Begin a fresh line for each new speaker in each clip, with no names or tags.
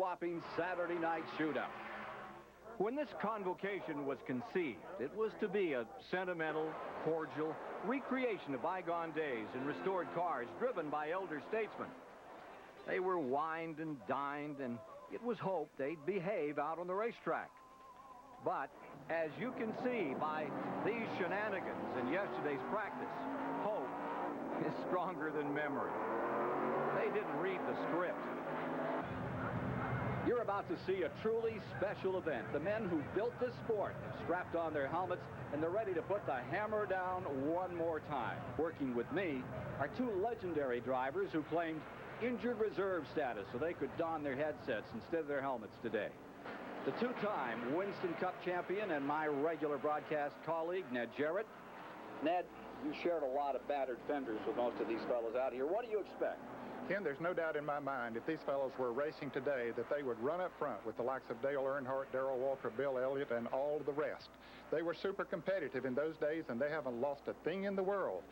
Whopping Saturday night shootout. When this convocation was conceived, it was to be a sentimental, cordial recreation of bygone days in restored cars driven by elder statesmen. They were wined and dined, and it was hoped they'd behave out on the racetrack. But as you can see by these shenanigans in yesterday's practice, hope is stronger than memory. They didn't read the script. You're about to see a truly special event. The men who built this sport have strapped on their helmets, and they're ready to put the hammer down one more time. Working with me are two legendary drivers who claimed injured reserve status so they could don their headsets instead of their helmets today. The two-time Winston Cup champion and my regular broadcast colleague, Ned Jarrett. Ned, you shared a lot of battered fenders with most of these fellows out here. What do you expect?
Ken, there's no doubt in my mind if these fellows were racing today that they would run up front with the likes of Dale Earnhardt, Darrell Waltrip, Bill Elliott, and all the rest. They were super competitive in those days, and they haven't lost a thing in the world.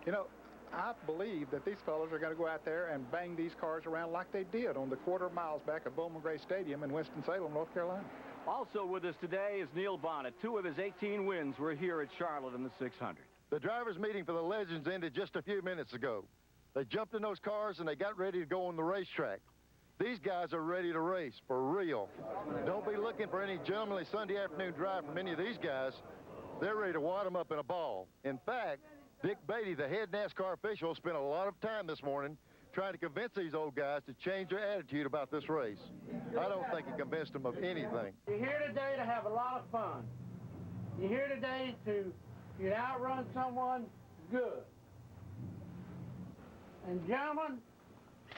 You know, I believe that these fellows are going to go out there and bang these cars around like they did on the quarter miles back at Bowman Gray Stadium in Winston-Salem, North Carolina.
Also with us today is Neil Bonnet. 2 of his 18 wins were here at Charlotte in the 600.
The drivers' meeting for the Legends ended just a few minutes ago. They jumped in those cars and they got ready to go on the racetrack. These guys are ready to race, for real. Don't be looking for any gentlemanly Sunday afternoon drive from any of these guys. They're ready to wad them up in a ball. In fact, Dick Beatty, the head NASCAR official, spent a lot of time this morning trying to convince these old guys to change their attitude about this race. I don't think he convinced them of anything.
You're here today to have a lot of fun. You're here today to outrun someone good. And gentlemen,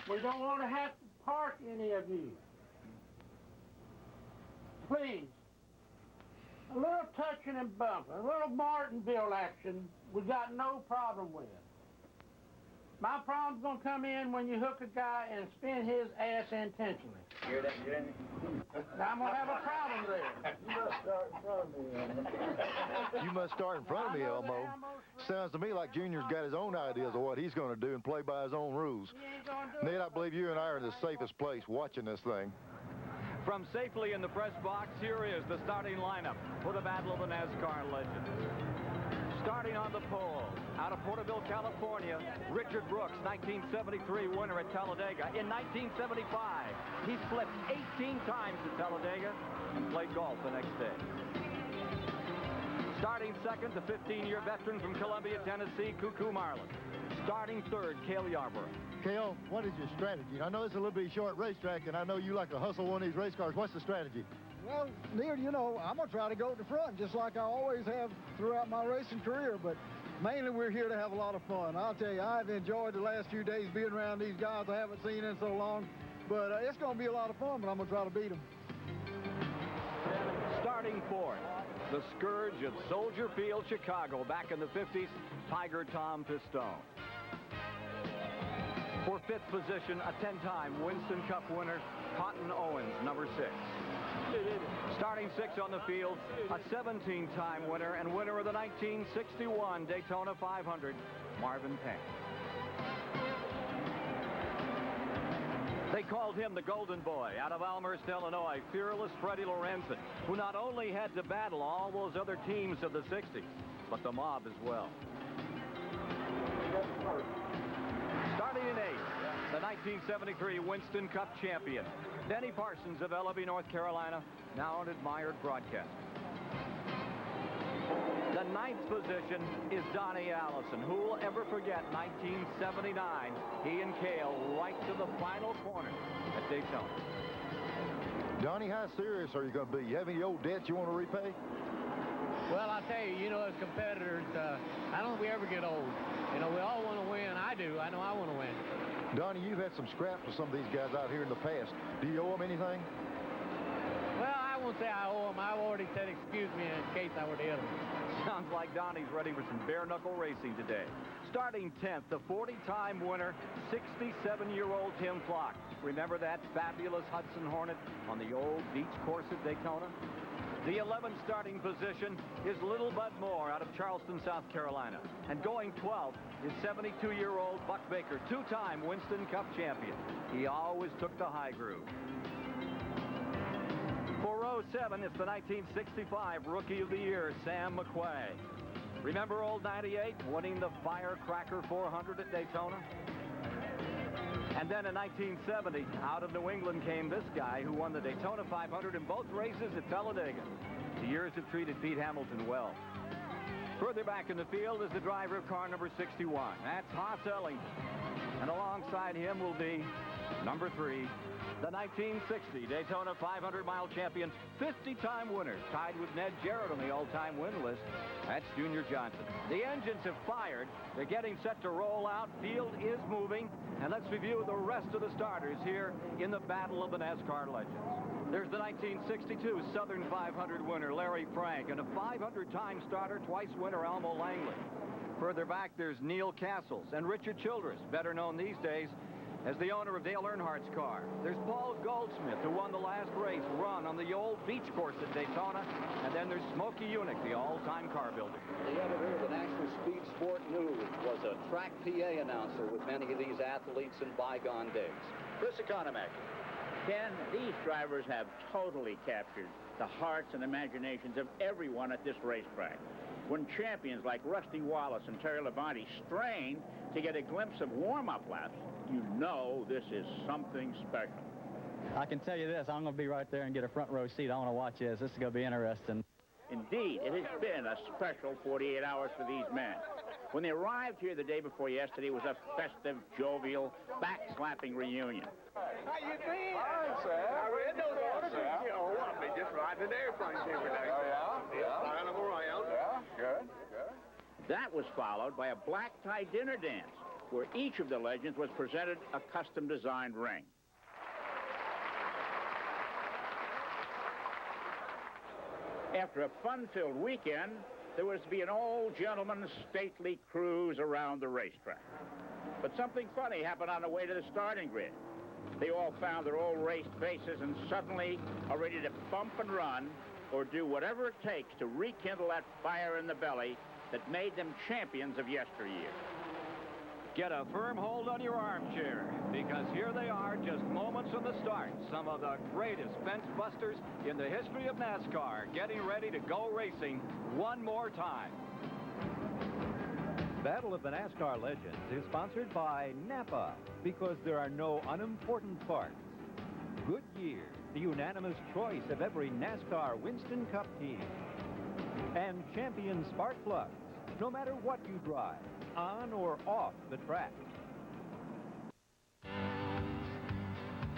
we don't want to have to park any of you. Please, a little touching and bumping, a little Martinville action, we got no problem with. My problem's going to come in when you hook a guy and spin his ass intentionally.
Hear that, Junior?
Now I'm going to have a problem there.
You must start in front of me, Elmo. Sounds to me like Junior's got his own ideas of what he's going to do and play by his own rules. Ned, I believe you and I are in the safest place watching this thing.
From safely in the press box, here is the starting lineup for the Battle of the NASCAR Legends. Starting on the pole, out of Porterville, California, Richard Brooks, 1973 winner at Talladega. In 1975, he flipped 18 times at Talladega and played golf the next day. Starting second, the 15-year veteran from Columbia, Tennessee, Cuckoo Marlin. Starting third, Cale Yarborough.
Cale, what is your strategy? I know it's a little bit short racetrack, and I know you like to hustle one of these race cars. What's the strategy?
Well, Neil, you know, I'm going to try to go to the front just like I always have throughout my racing career, but mainly we're here to have a lot of fun. I'll tell you, I've enjoyed the last few days being around these guys I haven't seen in so long, but it's going to be a lot of fun, but I'm going to try to beat them.
Starting fourth, the scourge of Soldier Field, Chicago, back in the 50s, Tiger Tom Pistone. For fifth position, a 10-time Winston Cup winner, Cotton Owens, number 6. Starting 6 on the field, a 17-time winner and winner of the 1961 Daytona 500, Marvin Penn. They called him the Golden Boy out of Elmhurst, Illinois, fearless Freddie Lorenzen, who not only had to battle all those other teams of the 60s, but the mob as well. Starting in 8th, the 1973 Winston Cup champion, Denny Parsons of Ellaby, North Carolina, now an admired broadcaster. The 9th position is Donnie Allison. Who will ever forget 1979? He and Cale right to the final corner at Daytona.
Donnie, how serious are you going to be? You have any old debts you want to repay?
Well, I'll tell you, as competitors, I don't think we ever get old. We all want to win. I do. I know I want to win.
Donnie, you've had some scraps with some of these guys out here in the past. Do you owe them anything?
Well, I won't say I owe them. I've already said excuse me in case I were to hit them.
Sounds like Donnie's ready for some bare-knuckle racing today. Starting 10th, the 40-time winner, 67-year-old Tim Flock. Remember that fabulous Hudson Hornet on the old beach course at Daytona? The 11th starting position is Little Bud Moore out of Charleston, South Carolina. And going 12th is 72-year-old Buck Baker, 2-time Winston Cup champion. He always took the high groove. 07, it's the 1965 Rookie of the Year, Sam McQuay. Remember old 98 winning the Firecracker 400 at Daytona? And then in 1970, out of New England came this guy who won the Daytona 500 in both races at Talladega. The years have treated Pete Hamilton well. Further back in the field is the driver of car number 61. That's Haas Ellington. And alongside him will be number 3, the 1960 Daytona 500-mile champion, 50-time winner, tied with Ned Jarrett on the all-time win list. That's Junior Johnson. The engines have fired. They're getting set to roll out. Field is moving. And let's review the rest of the starters here in the Battle of the NASCAR Legends. There's the 1962 Southern 500 winner, Larry Frank, and a 500-time starter, twice winner, Elmo Langley. Further back, there's Neil Castles and Richard Childress, better known these days as the owner of Dale Earnhardt's car. There's Paul Goldsmith, who won the last race run on the old beach course at Daytona. And then there's Smokey Unick, the all-time car builder.
The editor of the National Speed Sport News was a track PA announcer with many of these athletes in bygone days. Chris Economack.
Ken, these drivers have totally captured the hearts and imaginations of everyone at this racetrack. When champions like Rusty Wallace and Terry Labonte strain to get a glimpse of warm-up laps, you know this is something special.
I can tell you this, I'm going to be right there and get a front row seat. I want to watch this. This is going to be interesting.
Indeed, it has been a special 48 hours for these men. When they arrived here the day before yesterday, it was a festive, jovial, back-slapping reunion.
How you been? Fine, sir. I read those orders. Oh, I've been just riding in airplanes every day. Oh, yeah? Flying them around. Yeah, good.
That was followed by a black-tie dinner dance, where each of the legends was presented a custom-designed ring. After a fun-filled weekend, there was to be an old gentleman's stately cruise around the racetrack. But something funny happened on the way to the starting grid. They all found their old race faces and suddenly are ready to bump and run or do whatever it takes to rekindle that fire in the belly that made them champions of yesteryear.
Get a firm hold on your armchair, because here they are, just moments from the start. Some of the greatest fence busters in the history of NASCAR, getting ready to go racing one more time.
Battle of the NASCAR Legends is sponsored by Napa, because there are no unimportant parts. Goodyear, the unanimous choice of every NASCAR Winston Cup team. And Champion Spark Plugs, no matter what you drive, on or off the track.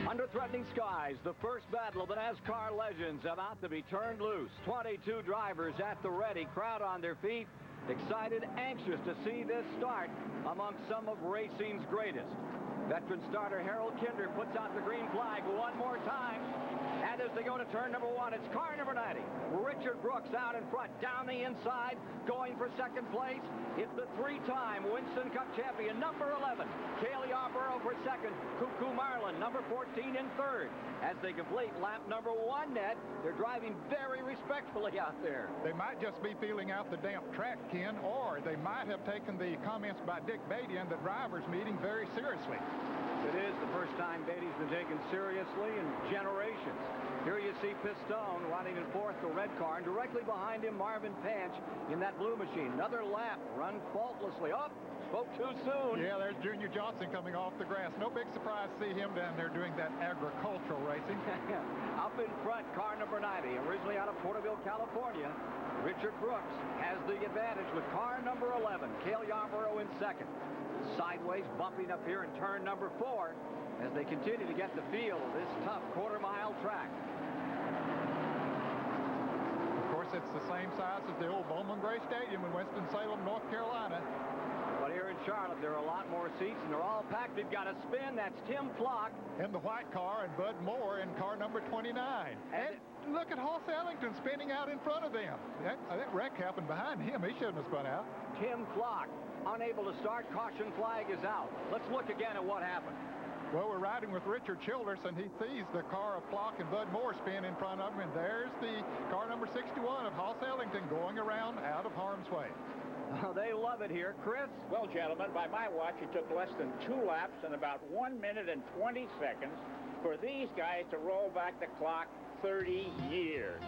Under threatening skies, the first battle of the NASCAR Legends about to be turned loose. 22 drivers at the ready, crowd on their feet, excited, anxious to see this start amongst some of racing's greatest. Veteran starter Harold Kinder puts out the green flag one more time. And as they go to turn number 1, it's car number 90. Richard Brooks out in front, down the inside, going for second place. It's the 3-time Winston Cup champion, number 11. Cale Yarborough for second. Cuckoo Marlin, number 14, in third. As they complete lap number 1, Ned, they're driving very respectfully out there.
They might just be feeling out the damp track, Ken, or they might have taken the comments by Dick Beatty in the drivers' meeting very seriously.
It is the first time Beatty's been taken seriously in generations. Here you see Pistone running in fourth, the red car, and directly behind him, Marvin Panch in that blue machine. Another lap, run faultlessly. Up, spoke too soon.
Yeah, there's Junior Johnson coming off the grass. No big surprise to see him down there doing that agricultural racing.
Up in front, car number 90, originally out of Porterville, California. Richard Brooks has the advantage with car number 11, Cale Yarborough in second. Sideways, bumping up here in turn number 4 as they continue to get the feel of this tough quarter-mile track.
Of course, it's the same size as the old Bowman Gray Stadium in Winston-Salem, North Carolina.
But here in Charlotte, there are a lot more seats, and they're all packed. They've got a spin. That's Tim Flock.
In the white car, and Bud Moore in car number 29. And look at Hoss Ellington spinning out in front of them. That wreck happened behind him. He shouldn't have spun out.
Tim Flock, unable to start. Caution flag is out. Let's look again at what happened.
Well, we're riding with Richard Childress, and he sees the car of Flock and Bud Moore spin in front of him, and there's the car number 61 of Hoss Ellington going around out of harm's way.
Oh, they love it here. Chris?
Well, gentlemen, by my watch, it took less than 2 laps and about 1 minute and 20 seconds for these guys to roll back the clock 30 years.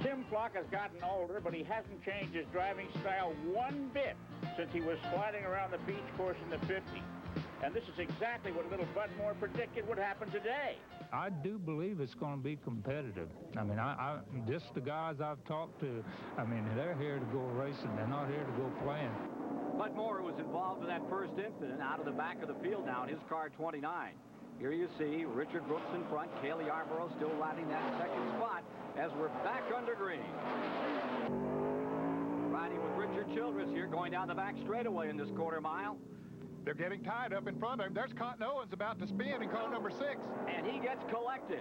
Tim Flock has gotten older, but he hasn't changed his driving style one bit since he was sliding around the beach course in the 50s. And this is exactly what little Bud Moore predicted would happen today.
I do believe it's going to be competitive. I mean, just the guys I've talked to, I mean, they're here to go racing. They're not here to go playing.
Bud Moore was involved in that first incident out of the back of the field now in his car 29. Here you see Richard Brooks in front, Cale Yarborough still riding that second spot as we're back under green. Riding with Richard Childress here, going down the back straightaway in this quarter mile.
They're getting tied up in front of him. There's Cotton Owens about to spin in car number 6.
And he gets collected.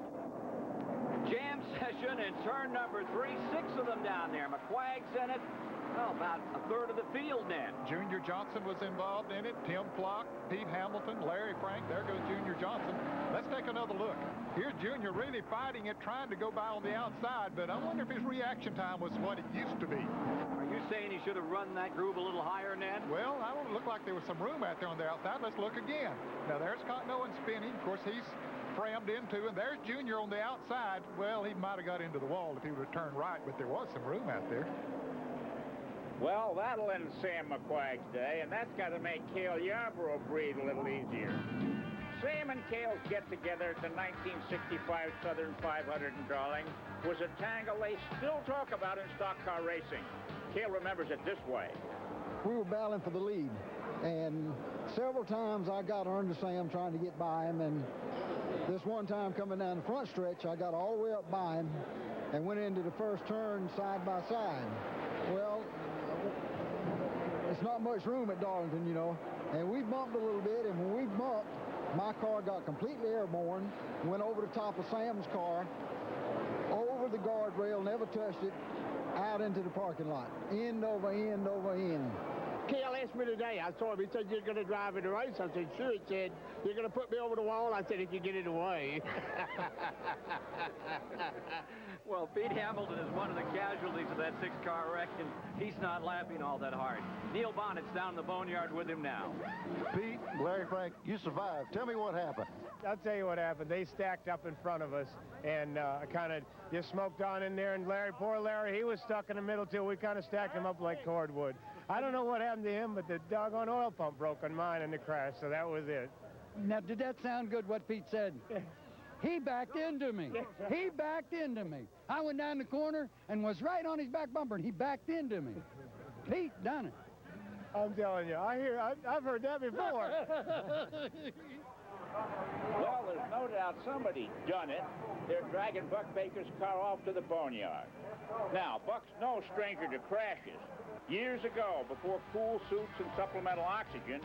Jam session in turn number 3. 6 of them down there. McQuagg's in it. Well, about a third of the field then.
Junior Johnson was involved in it. Tim Flock, Pete Hamilton, Larry Frank. There goes Junior Johnson. Let's take another look. Here's Junior really fighting it, trying to go by on the outside, but I wonder if his reaction time was what it used to be.
Are you saying he should have run that groove a little higher, Ned?
Well, I don't look like there was some room out there on the outside. Let's look again. Now, there's Cotton Owens spinning. Of course, he's crammed into, and there's Junior on the outside. Well, he might have got into the wall if he would have turned right, but there was some room out there.
Well, that'll end Sam McQuagg's day, and that's got to make Cale Yarborough breathe a little easier. Sam and Cale's get-together at the 1965 Southern 500 in Darling was a tangle they still talk about in stock car racing. Cale remembers it this way.
We were battling for the lead, and several times I got under Sam trying to get by him, and this one time coming down the front stretch, I got all the way up by him and went into the first turn side by side. Well, it's not much room at Darlington, you know, and we bumped a little bit, and when we bumped, my car got completely airborne, went over the top of Sam's car, over the guardrail, never touched it, out into the parking lot, end over end over end.
Cale asked me today, I saw him, he said, you're going to drive in the race? I said, sure. He said, you're going to put me over the wall? I said, if you get in the way.
Well, Pete Hamilton is one of the casualties of that 6-car wreck, and he's not laughing all that hard. Neil Bonnet's down in the boneyard with him now.
Pete, Larry Frank, you survived. Tell me what happened.
I'll tell you what happened. They stacked up in front of us and kind of just smoked on in there. And Larry, poor Larry, he was stuck in the middle, too. We kind of stacked him up like cordwood. I don't know what happened to him, but the doggone oil pump broke on mine in the crash, so that was it.
Now, did that sound good, what Pete said? He backed into me. He backed into me. I went down the corner and was right on his back bumper, and he backed into me. Pete done it.
I'm telling you, I've heard that before.
Well, there's no doubt somebody done it. They're dragging Buck Baker's car off to the boneyard. Now, Buck's no stranger to crashes. Years ago, before cool suits and supplemental oxygen,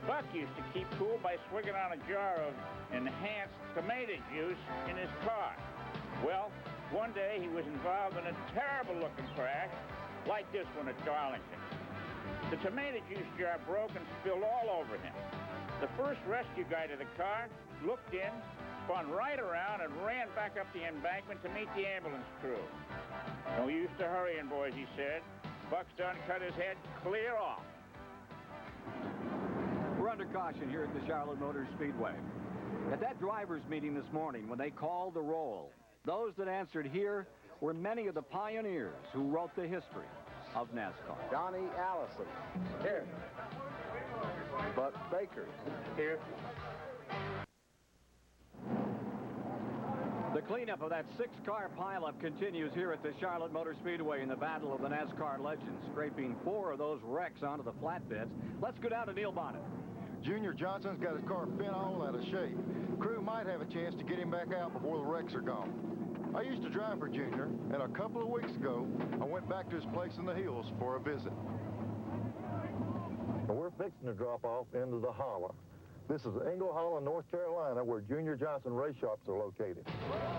Buck used to keep cool by swigging on a jar of enhanced tomato juice in his car. Well, one day he was involved in a terrible-looking crash like this one at Darlington. The tomato juice jar broke and spilled all over him. The first rescue guy to the car looked in, spun right around, and ran back up the embankment to meet the ambulance crew. No use to hurrying, boys, he said. Buck's done cut his head clear off.
We're under caution here at the Charlotte Motor Speedway. At that drivers' meeting this morning, when they called the roll, those that answered here were many of the pioneers who wrote the history of NASCAR.
Johnny Allison. Here. Buck Baker. Here.
The cleanup of that 6-car pileup continues here at the Charlotte Motor Speedway in the Battle of the NASCAR Legends, scraping 4 of those wrecks onto the flatbeds. Let's go down to Neil Bonnet.
Junior Johnson's got his car bent all out of shape. Crew might have a chance to get him back out before the wrecks are gone. I used to drive for Junior, and a couple of weeks ago, I went back to his place in the hills for a visit. We're fixing to drop off into the Holler. This is Engle Hollow, North Carolina, where Junior Johnson race shops are located.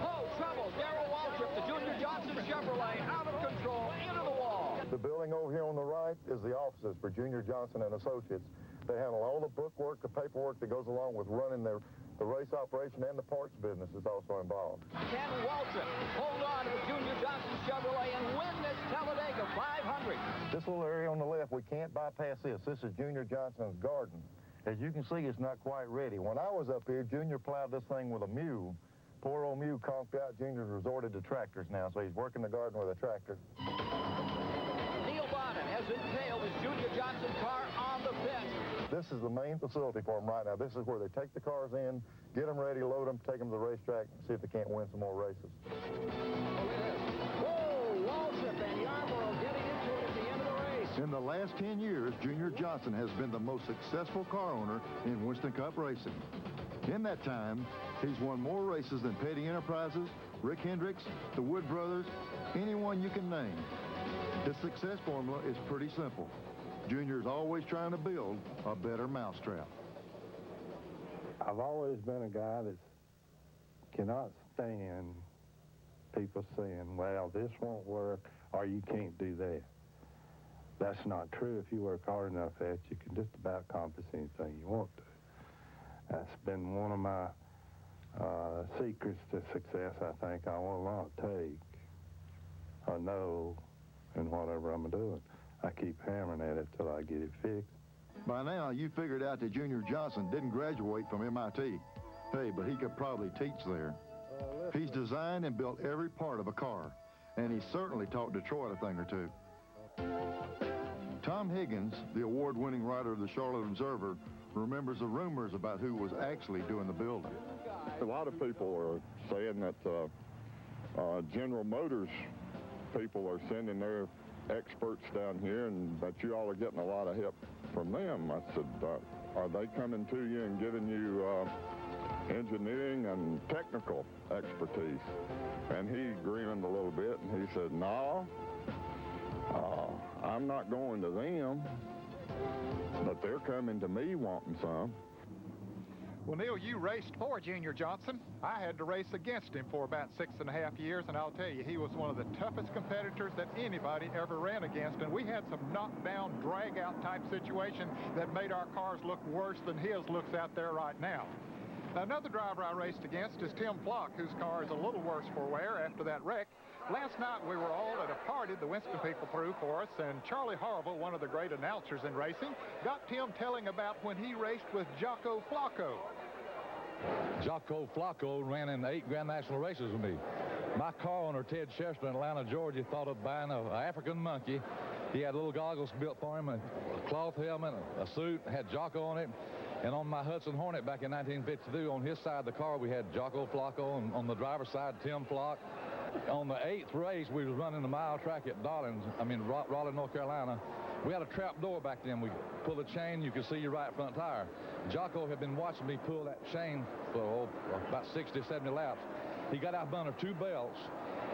Oh, trouble! Darrell Waltrip, the Junior Johnson Chevrolet, out of control, into the wall.
The building over here on the right is the offices for Junior Johnson and Associates. They handle all the bookwork, the paperwork that goes along with running their the race operation and the parts business is also involved.
Ken Waltrip, hold on to Junior Johnson Chevrolet and win this Talladega 500.
This little area on the left, we can't bypass this. This is Junior Johnson's garden. As you can see, it's not quite ready. When I was up here, Junior plowed this thing with a mule. Poor old mule conked out. Junior resorted to tractors now, so he's working the garden with a tractor.
Neil Bonnet has impaled his Junior Johnson car on the pit.
This is the main facility for them right now. This is where they take the cars in, get them ready, load them, take them to the racetrack, and see if they can't win some more races.
Whoa, Waltrip and Yarborough getting into it at the end of the race.
In the last 10 years, Junior Johnson has been the most successful car owner in Winston Cup racing. In that time, he's won more races than Petty Enterprises, Rick Hendricks, the Wood Brothers, anyone you can name. His success formula is pretty simple. Junior's always trying to build a better mousetrap.
I've always been a guy that cannot stand people saying, well, this won't work, or you can't do that. That's not true. If you work hard enough at it, you can just about accomplish anything you want to. That's been one of my secrets to success, I think. I will not take a no in whatever I'm doing. I keep hammering at it till I get it fixed.
By now, you figured out that Junior Johnson didn't graduate from MIT. Hey, but he could probably teach there. He's designed and built every part of a car, and he certainly taught Detroit a thing or two. Tom Higgins, the award-winning writer of the Charlotte Observer, remembers the rumors about who was actually doing the building.
A lot of people are saying that General Motors people are sending their experts down here and that you all are getting a lot of help from them. I said, are they coming to you and giving you engineering and technical expertise? And he grinned a little bit and he said, no, I'm not going to them, but they're coming to me wanting some.
Well, Neil, you raced for Junior Johnson. I had to race against him for about 6.5 years, and I'll tell you, he was one of the toughest competitors that anybody ever ran against, and we had some knockdown, drag-out type situation that made our cars look worse than his looks out there right now. Another driver I raced against is Tim Flock, whose car is a little worse for wear after that wreck. Last night we were all at a party the Winston people threw for us, and Charlie Harville, one of the great announcers in racing, got Tim telling about when he raced with Jocko Flocko.
Jocko Flocko ran in 8 Grand National races with me. My car owner, Ted Chester in Atlanta, Georgia, thought of buying an African monkey. He had little goggles built for him, a cloth helmet, a suit, had Jocko on it. And on my Hudson Hornet back in 1952, on his side of the car, we had Jocko Flocko, and on the driver's side, Tim Flock. On the 8th race, we was running the mile track at Raleigh, North Carolina. We had a trap door back then. We pull the chain, you could see your right front tire. Jocko had been watching me pull that chain for about 60, 70 laps. He got out under 2 belts,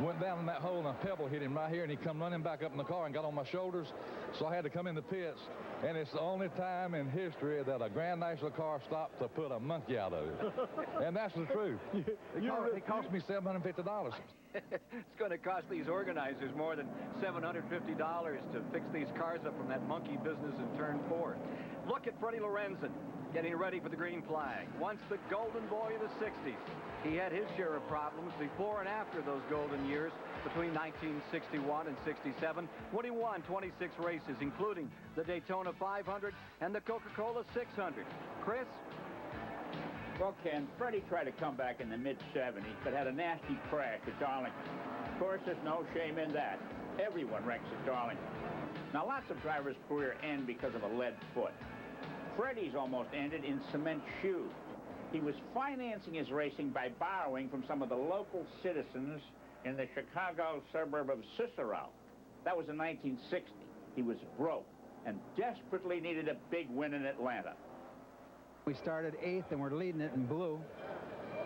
went down in that hole, and a pebble hit him right here, and he come running back up in the car and got on my shoulders. So I had to come in the pits, and it's the only time in history that a Grand National car stopped to put a monkey out of it. And that's the truth. It cost me $750.
It's going to cost these organizers more than $750 to fix these cars up from that monkey business in turn 4. Look at Freddie Lorenzen getting ready for the green flag. Once the golden boy of the 60s. He had his share of problems before and after those golden years between 1961 and 67 when he won 26 races, including the Daytona 500 and the Coca-Cola 600. Chris?
Well, Ken, Freddie tried to come back in the mid-70s, but had a nasty crash at Darlington. Of course, there's no shame in that. Everyone wrecks at Darlington. Now, lots of drivers' career end because of a lead foot. Freddie's almost ended in cement shoes. He was financing his racing by borrowing from some of the local citizens in the Chicago suburb of Cicero. That was in 1960. He was broke and desperately needed a big win in Atlanta.
We started 8th and we're leading it in blue.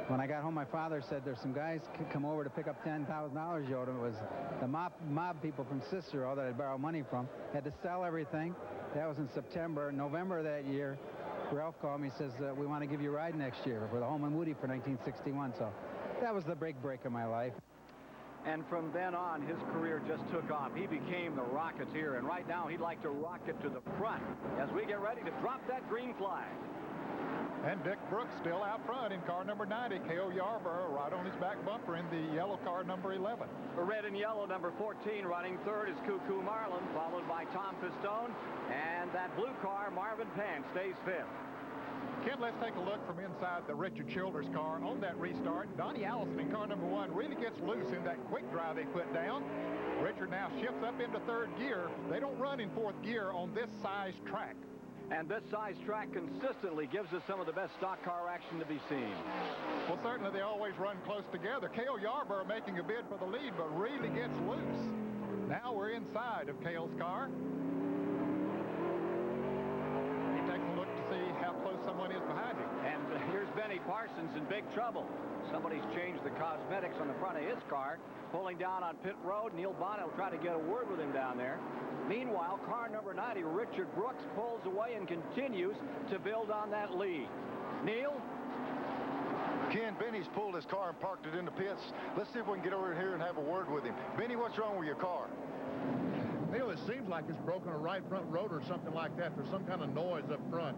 When I got home, my father said there's some guys come over to pick up $10,000 you owed him. It was the mob people from Cicero that I'd borrowed money from. Had to sell everything. That was in September. November of that year, Ralph called me, says, we want to give you a ride next year for the Holman Woody for 1961. So that was the break of my life.
And from then on, his career just took off. He became the Rocketeer, and right now he'd like to rocket to the front as we get ready to drop that green flag.
And Dick Brooks still out front in car number 90. Cale Yarborough right on his back bumper in the yellow car number 11.
Red and yellow number 14 running third is Cuckoo Marlin, followed by Tom Pistone. And that blue car, Marvin Penn, stays fifth.
Ken, let's take a look from inside the Richard Childers car on that restart. Donnie Allison in car number 1 really gets loose in that quick drive they put down. Richard now shifts up into third gear. They don't run in fourth gear on this size track.
And this size track consistently gives us some of the best stock car action to be seen.
Well, certainly they always run close together. Cale Yarborough making a bid for the lead, but really gets loose. Now we're inside of Cale's car. He takes a look to see how close someone is behind him.
And here's Benny Parsons in big trouble. Somebody's changed the cosmetics on the front of his car. Pulling down on pit road, Neil Bonnet will try to get a word with him down there. Meanwhile, car number 90, Richard Brooks, pulls away and continues to build on that lead. Neil?
Ken, Benny's pulled his car and parked it in the pits. Let's see if we can get over here and have a word with him. Benny, what's wrong with your car?
Neil, it seems like it's broken a right front rotor or something like that. There's some kind of noise up front.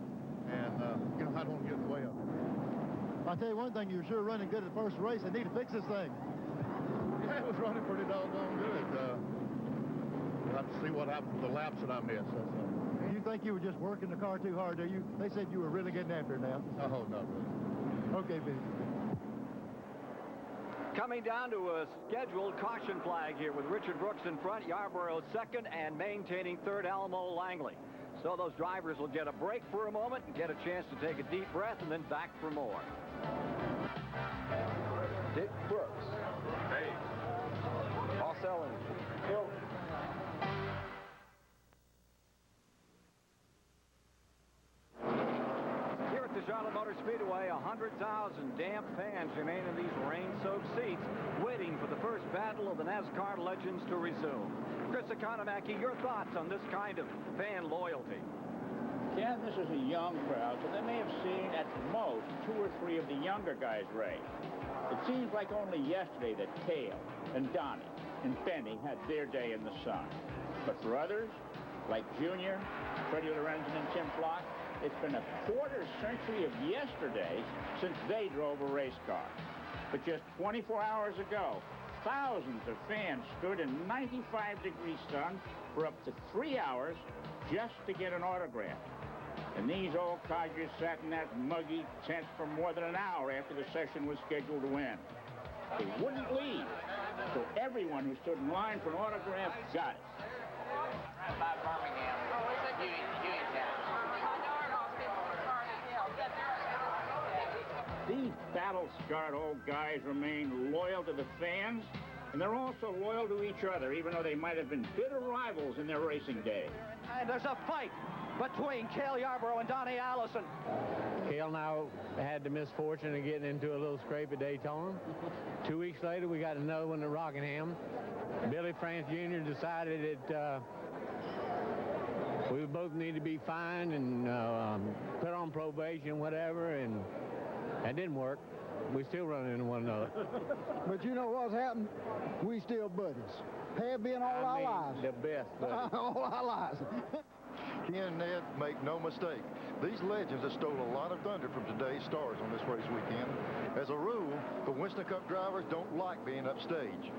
And, I don't want to get in the way of it.
I'll tell you one thing, you were sure running good at the first race. They need to fix this thing.
Yeah, it was running pretty doggone good. We'll have to see what happens with the laps that I missed.
You think you were just working the car too hard, do you? They said you were really getting after it now.
Oh, not really.
Okay, Benny.
Coming down to a scheduled caution flag here with Richard Brooks in front, Yarborough second, and maintaining third, Alamo Langley. So those drivers will get a break for a moment and get a chance to take a deep breath and then back for more. Dick Brooks.
Hey.
Marcel and Hill. Here at the Charlotte Motor Speedway, 100,000 damp fans remain in these rain-soaked seats, waiting for the first battle of the Nascar legends to resume. Chris Economaki, your thoughts on this kind of fan loyalty?
Ken, this is a young crowd, so they may have seen at most 2 or 3 of the younger guys race. It seems like only yesterday that Cale and Donnie and Benny had their day in the sun. But for others, like Junior, Freddie Lorenzen, and Tim Flock, it's been a quarter century of yesterday since they drove a race car. But just 24 hours ago, thousands of fans stood in 95-degree sun for up to 3 hours just to get an autograph. And these old codgers sat in that muggy tent for more than an hour after the session was scheduled to end. They wouldn't leave, so everyone who stood in line for an autograph got it.
By Birmingham. Oh, is it? Uniontown.
These battle-scarred old guys remain loyal to the fans, and they're also loyal to each other, even though they might have been bitter rivals in their racing days.
And there's a fight between Cale Yarborough and Donnie Allison.
Cale now had the misfortune of getting into a little scrape at Daytona. 2 weeks later, we got another one at Rockingham. Billy France Jr. decided that we both need to be fined and put on probation, whatever, and that didn't work. We still run into one another.
But you know what's happened? We still buddies. Have been all our lives.
The best buddies.
All our lives.
Ken and Ned make no mistake. These legends have stole a lot of thunder from today's stars on this race weekend. As a rule, the Winston Cup drivers don't like being upstage,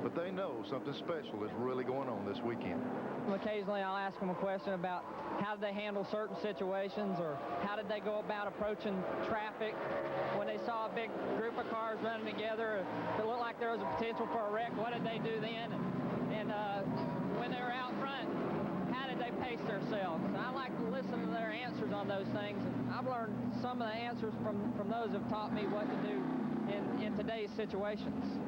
but they know something special is really going on this weekend.
Occasionally I'll ask them a question about how did they handle certain situations, or how did they go about approaching traffic when they saw a big group of cars running together. If it looked like there was a potential for a wreck, what did they do then? And when they were out front, how did they pace themselves? I like to listen to their answers on those things, and I've learned some of the answers from those who have taught me what to do in today's situations.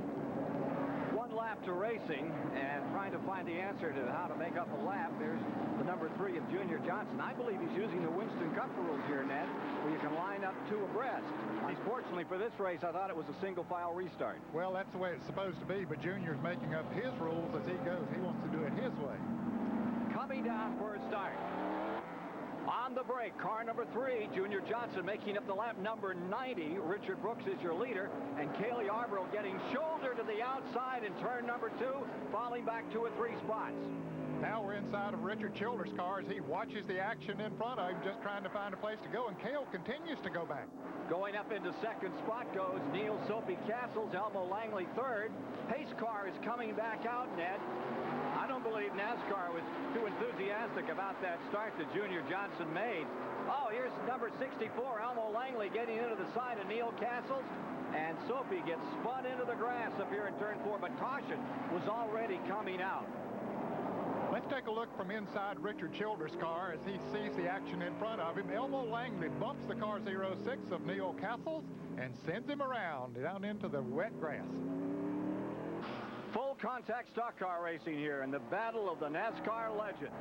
One lap to racing, and trying to find the answer to how to make up a lap. There's the number 3 of Junior Johnson. I believe he's using the Winston Cup rules here, Ned, where you can line up 2 abreast. Unfortunately for this race, I thought it was a single file restart.
Well, that's the way it's supposed to be, but Junior's making up his rules as he goes. He wants to do it his way.
Coming down for a start. On the break, car number 3, Junior Johnson making up the lap, number 90. Richard Brooks is your leader, and Cale Yarborough getting shoulder to the outside in turn number 2, falling back 2 or 3 spots.
Now we're inside of Richard Childress' car as he watches the action in front of him, just trying to find a place to go, and Cale continues to go back.
Going up into second spot goes Neil Soapy Castles, Elmo Langley third. Pace car is coming back out, Ned. I don't believe NASCAR was too enthusiastic about that start that Junior Johnson made. Oh, here's number 64, Elmo Langley, getting into the side of Neil Castles. And Soapy gets spun into the grass up here in turn 4, but caution was already coming out.
Let's take a look from inside Richard Childress' car as he sees the action in front of him. Elmo Langley bumps the car 06 of Neil Castles and sends him around down into the wet grass.
Full contact stock car racing here in the battle of the NASCAR legends.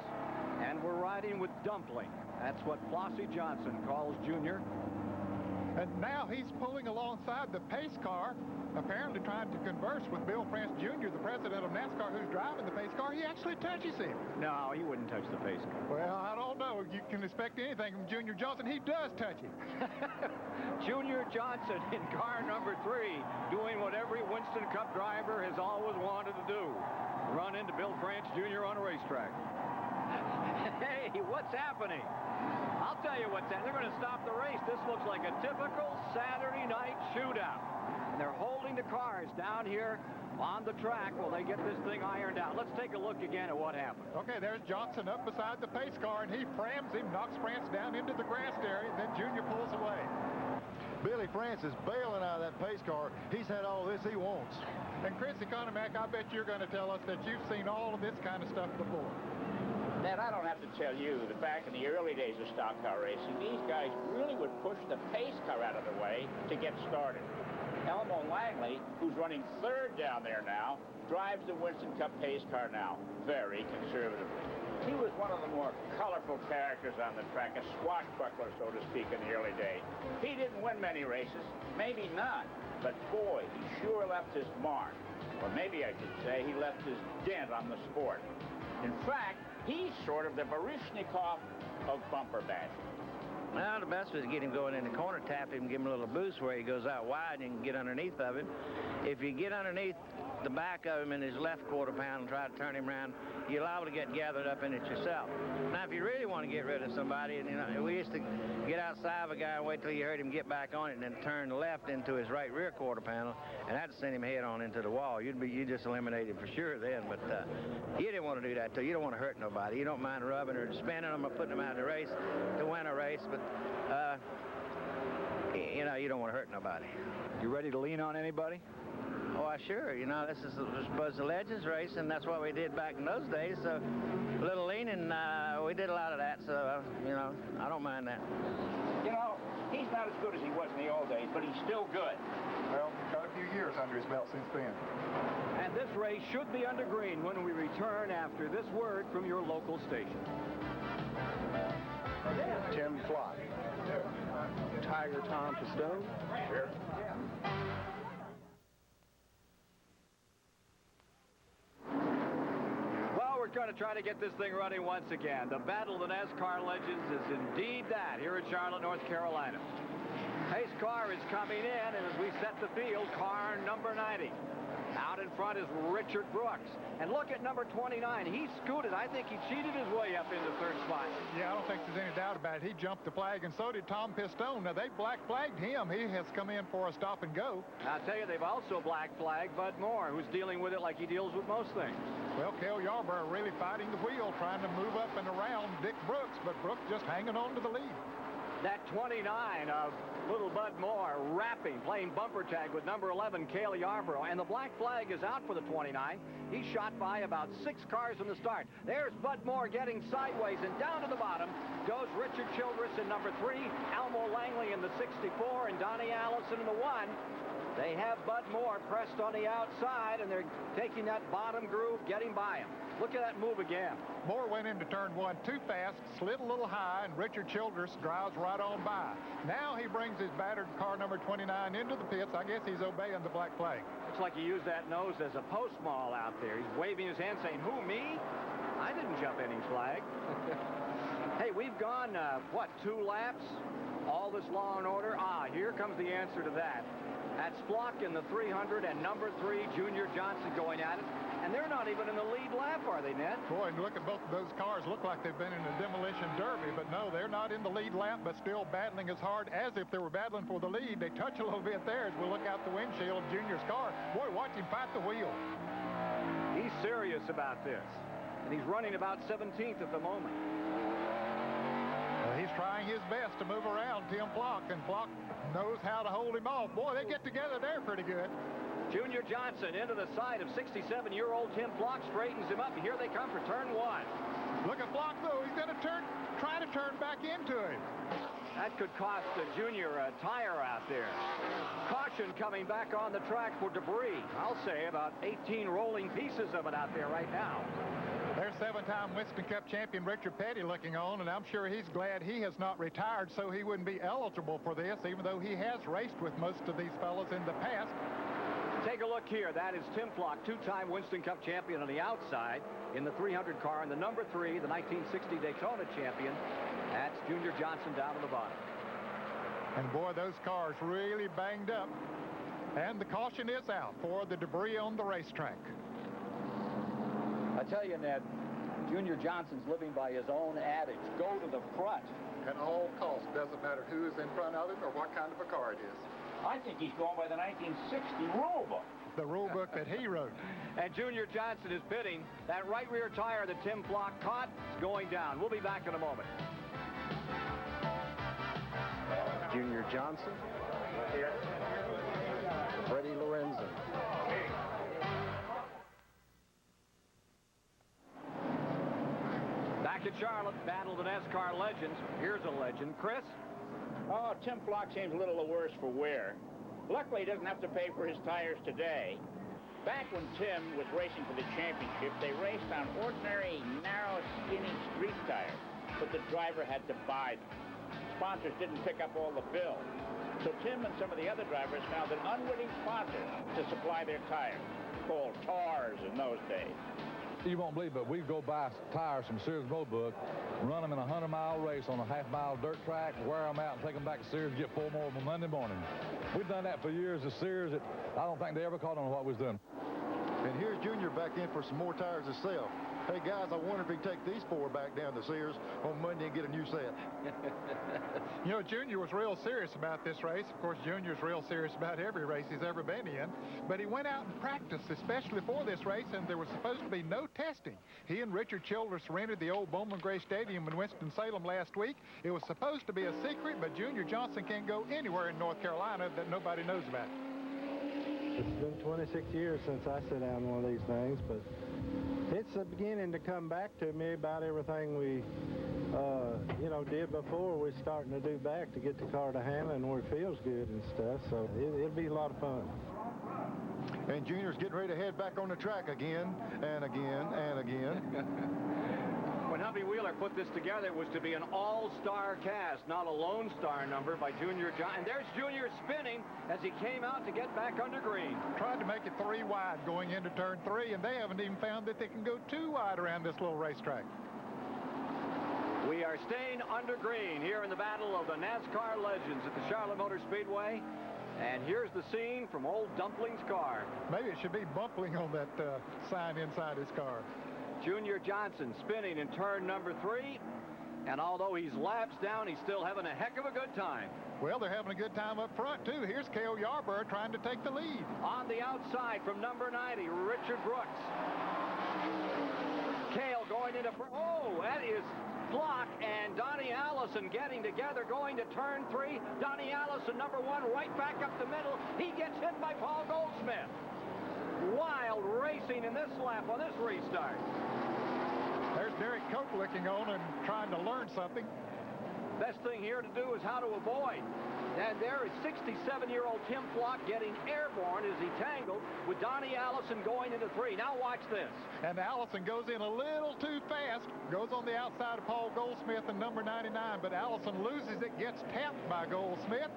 And we're riding with Dumpling. That's what Flossie Johnson calls Junior.
And now he's pulling alongside the pace car, apparently trying to converse with Bill France Jr., the president of NASCAR, who's driving the pace car. He actually touches him.
No, he wouldn't touch the pace car.
Well, I don't know. You can expect anything from Junior Johnson. He does touch him.
Junior Johnson in car number 3, doing what every Winston Cup driver has always wanted to do. Run into Bill France Jr. on a racetrack. Hey, what's happening? I'll tell you what's happening. They're going to stop the race. This looks like a typical Saturday night shootout. And they're holding the cars down here on the track while they get this thing ironed out. Let's take a look again at what happened.
Okay, there's Johnson up beside the pace car, and he frams him, knocks France down into the grass area, and then Junior pulls away.
Billy France is bailing out of that pace car. He's had all this he wants.
And Chris Economac, I bet you're going to tell us that you've seen all of this kind of stuff before.
Ned, I don't have to tell you that back in the early days of stock car racing, these guys really would push the pace car out of the way to get started. Elmo Langley, who's running third down there now, drives the Winston Cup pace car now, very conservatively. He was one of the more colorful characters on the track, a swashbuckler, so to speak, in the early days. He didn't win many races, maybe none, but boy, he sure left his mark. Or maybe I should say he left his dent on the sport. In fact, he's sort of the Baryshnikov of bumper bashing.
Well, the best was to get him going in the corner, tap him, give him a little boost where he goes out wide and you can get underneath of him. If you get underneath the back of him in his left quarter pound and try to turn him around, you're liable to get gathered up in it yourself. Now, if you really want to get rid of somebody, you know, we used to get outside of a guy and wait till you heard him get back on it and then turn left into his right rear quarter panel, and that'd send him head on into the wall. You just eliminated for sure then, but you didn't want to do that, too. You don't want to hurt nobody. You don't mind rubbing or spinning them or putting them out of the race to win a race, but you know, you don't want to hurt nobody.
You ready to lean on anybody?
Oh, sure. You know, this was the Legends race, and that's what we did back in those days. So, a little leaning, we did a lot of that. So, you know, I don't mind that.
You know, he's not as good as he was in the old days, but he's still good.
Well, got a few years under his belt since then.
And this race should be under green when we return after this word from your local station.
Tim Flott. Tiger Tom Pistone.
Sure.
Well, we're going to try to get this thing running once again. The battle of the NASCAR legends is indeed that here in Charlotte, North Carolina. Pace car is coming in, and as we set the field, car number 90. Out in front is Richard Brooks. And look at number 29. He scooted. I think he cheated his way up into third spot.
Yeah, I don't think there's any doubt about it. He jumped the flag, and so did Tom Pistone. Now, they black flagged him. He has come in for a stop and go.
I'll tell you, they've also black flagged Bud Moore, who's dealing with it like he deals with most things.
Well, Cale Yarborough really fighting the wheel, trying to move up and around Dick Brooks, but Brooks just hanging on to the lead.
That 29 of little Bud Moore rapping, playing bumper tag with number 11, Cale Yarborough. And the black flag is out for the 29. He's shot by about 6 cars from the start. There's Bud Moore getting sideways, and down to the bottom goes Richard Childress in number 3, Elmo Langley in the 64, and Donnie Allison in the 1. They have Bud Moore pressed on the outside, and they're taking that bottom groove, getting by him. Look at that move again.
Moore went into turn 1 too fast, slid a little high, and Richard Childress drives right on by. Now he brings his battered car number 29 into the pits. I guess he's obeying the black flag.
Looks like he used that nose as a post mall out there. He's waving his hand saying, "Who, me? I didn't jump any flag." Hey, we've gone, 2 laps? All this law and order? Here comes the answer to that. That's Flock in the 300 and number 3, Junior Johnson, going at it. And they're not even in the lead lap, are they, Ned?
Boy, and look at both of those cars. Look like they've been in a demolition derby, but no, they're not in the lead lap, but still battling as hard as if they were battling for the lead. They touch a little bit there as we look out the windshield of Junior's car. Boy, watch him fight the wheel.
He's serious about this, and he's running about 17th at the moment.
He's trying his best to move around Tim Flock, and Flock knows how to hold him off. Boy, they get together there pretty good.
Junior Johnson into the side of 67-year-old Tim Flock, straightens him up, and here they come for turn 1.
Look at Flock, though. He's going to try to turn back into him.
That could cost Junior a tire out there. Caution coming back on the track for debris. I'll say about 18 rolling pieces of it out there right now.
There's 7-time Winston Cup champion Richard Petty looking on, and I'm sure he's glad he has not retired so he wouldn't be eligible for this, even though he has raced with most of these fellows in the past.
Take a look here. That is Tim Flock, 2-time Winston Cup champion on the outside in the 300 car, and the number 3, the 1960 Daytona champion. That's Junior Johnson down on the bottom.
And boy, those cars really banged up. And the caution is out for the debris on the racetrack.
I tell you, Ned, Junior Johnson's living by his own adage, go to the front.
At all costs, doesn't matter who is in front of him or what kind of a car it is.
I think he's going by the 1960 rule book.
The rule book that he wrote.
And Junior Johnson is pitting. That right rear tire that Tim Flock caught is going down. We'll be back in a moment.
Junior Johnson. Freddie Lorenzen.
Back at Charlotte, battle the Nascar legends. Here's a legend. Chris?
Oh, Tim Flock seems a little the worse for wear. Luckily, he doesn't have to pay for his tires today. Back when Tim was racing for the championship, they raced on ordinary, narrow, skinny street tires, but the driver had to buy them. Sponsors didn't pick up all the bill. So Tim and some of the other drivers found an unwitting sponsor to supply their tires, called tars in those days.
You won't believe, but we go buy tires from Sears Roebuck, run them in a 100-mile race on a half-mile dirt track, wear them out, and take them back to Sears and get 4 more on Monday morning. We've done that for years at Sears. I don't think they ever caught on what we was doing.
And here's Junior back in for some more tires himself. Hey, guys, I wonder if he can take these 4 back down to Sears on Monday and get a new set.
You know, Junior was real serious about this race. Of course, Junior's real serious about every race he's ever been in. But he went out and practiced, especially for this race, and there was supposed to be no testing. He and Richard Childress rented the old Bowman Gray Stadium in Winston-Salem last week. It was supposed to be a secret, but Junior Johnson can't go anywhere in North Carolina that nobody knows about.
It's been 26 years since I sat down one of these things, but it's beginning to come back to me about everything we, did before. We're starting to do back to get the car to handling where it feels good and stuff, so it'll be a lot of fun.
And Junior's getting ready to head back on the track again and again and again.
When Hubby Wheeler put this together, it was to be an all-star cast, not a lone star number by Junior John. And there's Junior spinning as he came out to get back under green.
Tried to make it 3 wide going into turn 3, and they haven't even found that they can go 2 wide around this little racetrack.
We are staying under green here in the battle of the NASCAR legends at the Charlotte Motor Speedway. And here's the scene from old Dumpling's car.
Maybe it should be bumpling on that sign inside his car.
Junior Johnson spinning in turn number 3. And although he's laps down, he's still having a heck of a good time.
Well, they're having a good time up front, too. Here's Cale Yarborough trying to take the lead.
On the outside from number 90, Richard Brooks. Cale going into... Oh, that is Flock and Donnie Allison getting together, going to turn 3. Donnie Allison, number 1, right back up the middle. He gets hit by Paul Goldsmith. Wild racing in this lap on this restart.
There's Derek Cope looking on and trying to learn something.
Best thing here to do is how to avoid. And there is 67-year-old Tim Flock getting airborne as he tangled with Donnie Allison going into 3. Now watch this.
And Allison goes in a little too fast. Goes on the outside of Paul Goldsmith and number 99. But Allison loses it, gets tapped by Goldsmith.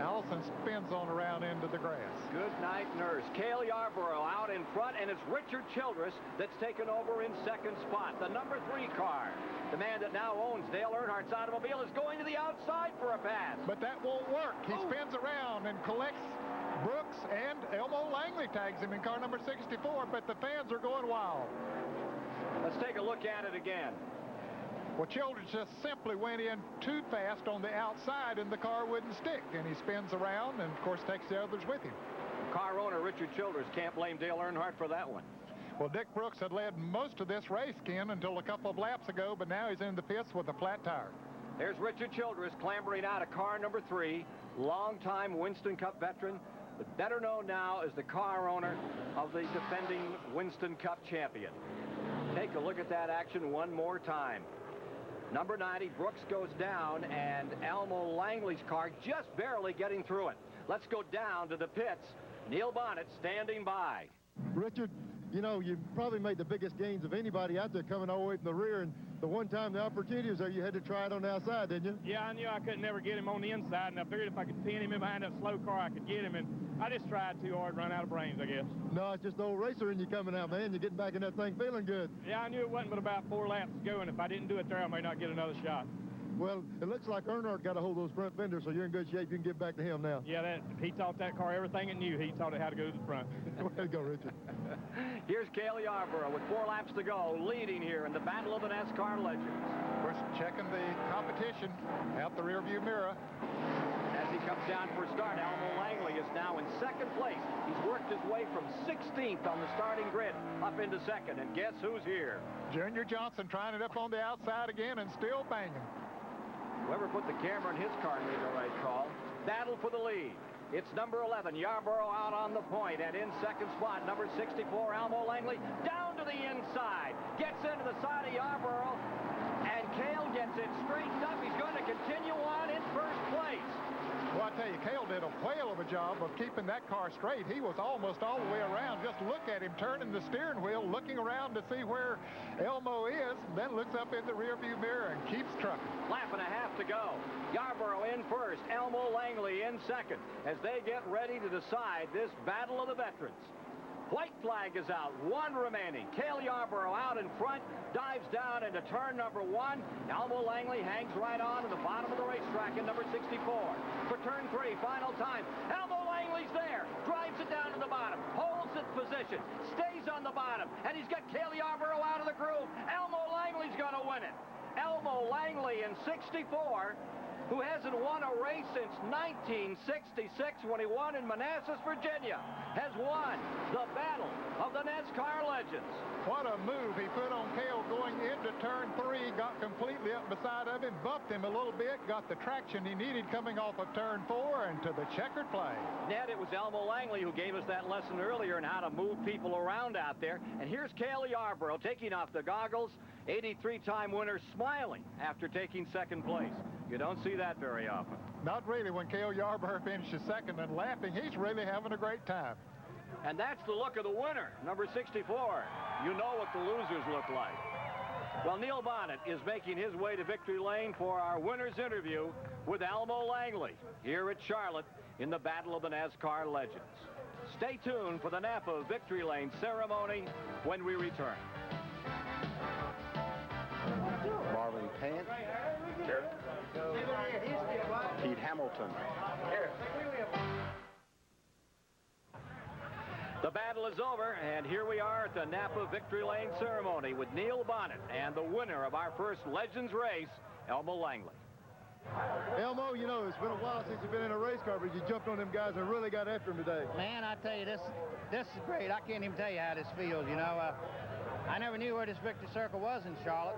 Allison spins on around into the grass.
Good night, nurse. Cale Yarborough out in front, and it's Richard Childress that's taken over in second spot. The number 3 car. The man that now owns Dale Earnhardt's automobile is going to the outside for a pass.
But that won't work. He spins around and collects Brooks, and Elmo Langley tags him in car number 64, but the fans are going wild.
Let's take a look at it again.
Well, Childress just simply went in too fast on the outside, and the car wouldn't stick. And he spins around and, of course, takes the others with him.
Car owner Richard Childress can't blame Dale Earnhardt for that one.
Well, Dick Brooks had led most of this race, Ken, until a couple of laps ago, but now he's in the pits with a flat tire.
There's Richard Childress clambering out of car number 3, longtime Winston Cup veteran, but better known now as the car owner of the defending Winston Cup champion. Take a look at that action one more time. Number 90, Brooks goes down, and Elmo Langley's car just barely getting through it. Let's go down to the pits. Neil Bonnet standing by.
Richard, you know, you probably made the biggest gains of anybody out there coming all the way from the rear, and the one time the opportunity was there, you had to try it on the outside, didn't you?
Yeah, I knew I couldn't never get him on the inside, and I figured if I could pin him in behind that slow car, I could get him, and I just tried too hard, run out of brains, I guess.
No, it's just the old racer in you coming out, man. You're getting back in that thing feeling good.
Yeah, I knew it wasn't but about 4 laps to go, and if I didn't do it there, I may not get another shot.
Well, it looks like Earnhardt got a hold of those front fenders, so you're in good shape. You can get back to him now.
Yeah, he taught that car everything it knew. He taught it how to go to the front.
Way to go, Richard.
Here's Cale Yarborough with 4 laps to go, leading here in the Battle of the Nascar Legends.
Of course, checking the competition out the rearview mirror.
As he comes down for a start, Elmo Langley is now in second place. He's worked his way from 16th on the starting grid up into second, and guess who's here?
Junior Johnson trying it up on the outside again and still banging.
Whoever put the camera in his car made the right call. Battle for the lead. It's number 11, Yarborough out on the point, and in second spot, number 64, Elmo Langley, down to the inside. Gets into the side of Yarborough, and Cale gets it straightened up. He's going to continue on in first place.
Well, I tell you, Cale did a whale of a job of keeping that car straight. He was almost all the way around. Just look at him turning the steering wheel, looking around to see where Elmo is, and then looks up in the rearview mirror and keeps trucking.
Lap and a half to go. Yarborough in first, Elmo Langley in second, as they get ready to decide this Battle of the Veterans. White flag is out, 1 remaining. Cale Yarborough out in front, dives down into turn number 1. Elmo Langley hangs right on to the bottom of the racetrack in number 64. For turn 3, final time, Elmo Langley's there, drives it down to the bottom, holds its position, stays on the bottom, and he's got Cale Yarborough out of the groove. Elmo Langley's going to win it. Elmo Langley in 64, who hasn't won a race since 1966 when he won in Manassas, Virginia, has won the Battle of the Nascar Legends.
What a move he put on Cale going into turn 3, got completely up beside of him, bumped him a little bit, got the traction he needed coming off of turn 4 and to the checkered flag.
Ned, it was Elmo Langley who gave us that lesson earlier on how to move people around out there. And here's Cale Yarborough taking off the goggles, 83-time winner, smiling after taking second place. You don't see that very often.
Not really. When Cale Yarborough finishes second and laughing, he's really having a great time.
And that's the look of the winner, number 64. You know what the losers look like. Well, Neil Bonnet is making his way to victory lane for our winner's interview with Elmo Langley here at Charlotte in the Battle of the NASCAR Legends. Stay tuned for the Napa Victory Lane ceremony when we return.
Marlon Pant. Here. Pete Hamilton. Here.
The battle is over, and here we are at the Napa Victory Lane ceremony with Neil Bonnet and the winner of our first Legends race, Elmo Langley.
Elmo, you know, it's been a while since you've been in a race car, but you jumped on them guys and really got after them today.
Man, I tell you, this is great. I can't even tell you how this feels, you know. I never knew where this Victory Circle was in Charlotte.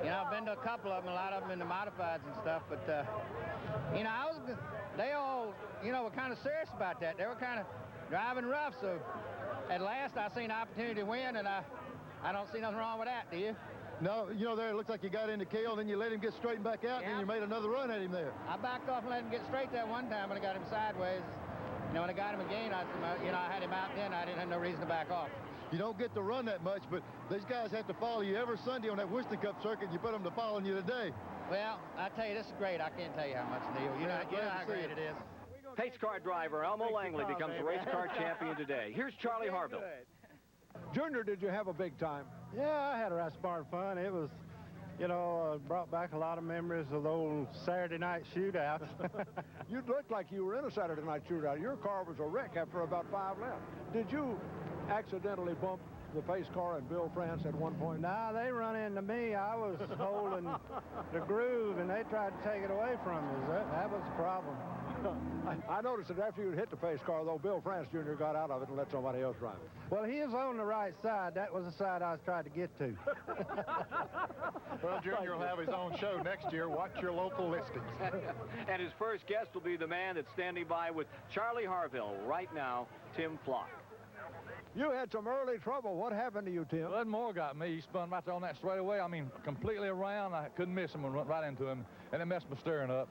You know, I've been to a couple of them, a lot of them in the modifieds and stuff, but, you know, they all, you know, were kind of serious about that. They were kind of driving rough, so at last I seen an opportunity to win, and I don't see nothing wrong with that, do you?
No, you know, there it looks like you got into Cale, then you let him get straightened back out, and then you made another run at him there.
I backed off and let him get straight that one time when I got him sideways. You know, when I got him again, I had him out then. I didn't have no reason to back off.
You don't get to run that much, but these guys have to follow you every Sunday on that Winston Cup circuit. You put them to following you today.
Well, I tell you, this is great. I can't tell you how much, Neil. You know how great it is.
Pace car driver Elmo Langley becomes race car champion today. Here's Charlie Harville.
Junior, did you have a big time?
Yeah, I had a right smart fun. It was, you know, brought back a lot of memories of the old Saturday night shootouts.
You looked like you were in a Saturday night shootout. Your car was a wreck after about 5 laps. Did you accidentally bump the pace car and Bill France at one point?
Nah, they run into me. I was holding the groove, and they tried to take it away from me. That was the problem.
I noticed that after you hit the pace car, though, Bill France Jr. got out of it and let somebody else drive it.
Well, he was on the right side. That was the side I was trying to get to.
Well, Junior will have his own show next year. Watch your local listings.
And his first guest will be the man that's standing by with Charlie Harville right now, Tim Flock.
You had some early trouble. What happened to you, Tim?
Bud Moore got me. He spun right there on that straightaway. I mean, completely around. I couldn't miss him and went right into him, and it messed my steering up.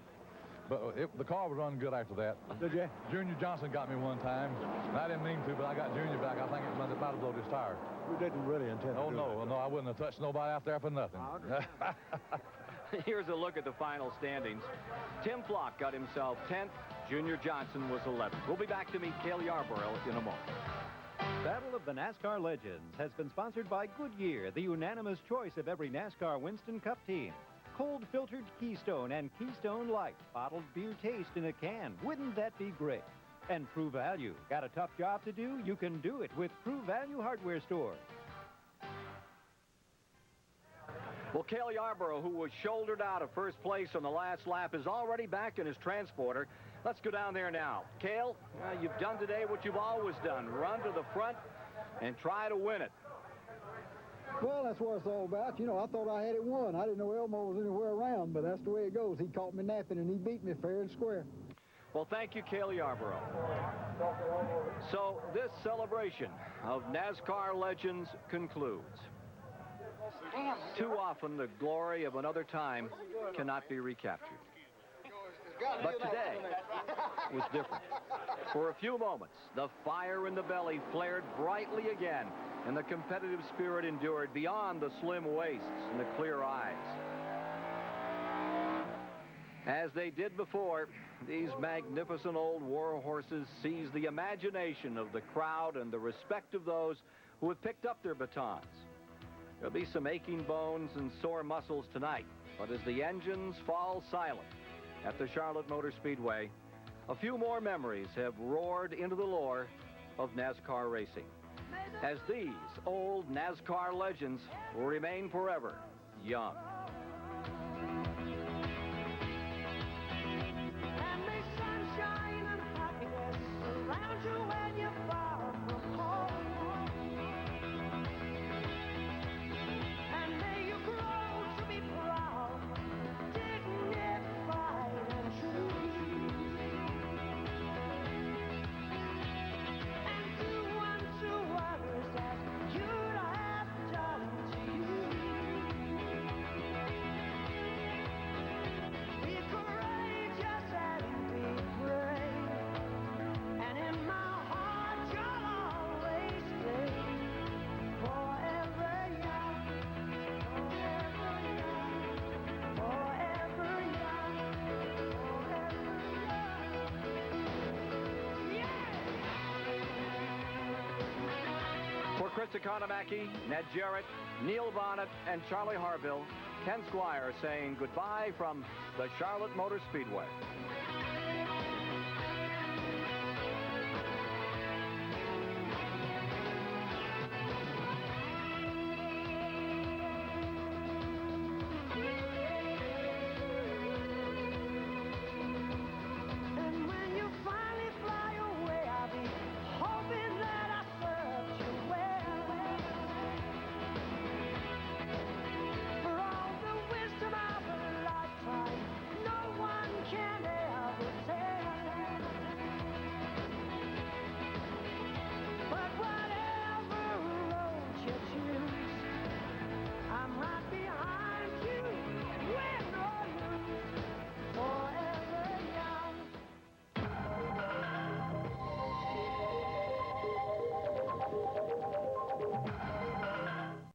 But the car was running good after that.
Did you?
Junior Johnson got me one time. I didn't mean to, but I got Junior back. I think it might have blown his tire.
You didn't really intend to do
no. No, I wouldn't have touched nobody out there for nothing.
Here's a look at the final standings. Tim Flock got himself 10th. Junior Johnson was 11th. We'll be back to meet Cale Yarborough in a moment.
Battle of the NASCAR Legends has been sponsored by Goodyear, the unanimous choice of every NASCAR Winston Cup team. Cold filtered Keystone and Keystone Light, bottled beer taste in a can. Wouldn't that be great? And True Value. Got a tough job to do? You can do it with True Value Hardware Store.
Well, Cale Yarborough, who was shouldered out of first place on the last lap, is already back in his transporter. Let's go down there now. Cale, you've done today what you've always done. Run to the front and try to win it.
Well, that's what it's all about. You know, I thought I had it won. I didn't know Elmo was anywhere around, but that's the way it goes. He caught me napping, and he beat me fair and square.
Well, thank you, Cale Yarborough. So this celebration of NASCAR Legends concludes. Too often, the glory of another time cannot be recaptured. But today was different. For a few moments, the fire in the belly flared brightly again, and the competitive spirit endured beyond the slim waists and the clear eyes. As they did before, these magnificent old war horses seized the imagination of the crowd and the respect of those who have picked up their batons. There'll be some aching bones and sore muscles tonight, but as the engines fall silent at the Charlotte Motor Speedway, a few more memories have roared into the lore of NASCAR racing, as these old NASCAR legends will remain forever young.
And may sunshine and happiness surround you when you're far from home. And may you grow to be proud, dignified and true. And do unto others as you'd have done to you. Be courageous and be brave. And in my heart you'll always stay. Forever young, forever young, forever young,
For Chris Economaki, Ned Jarrett, Neil Bonnet, and Charlie Harville, Ken Squire saying goodbye from the Charlotte Motor Speedway.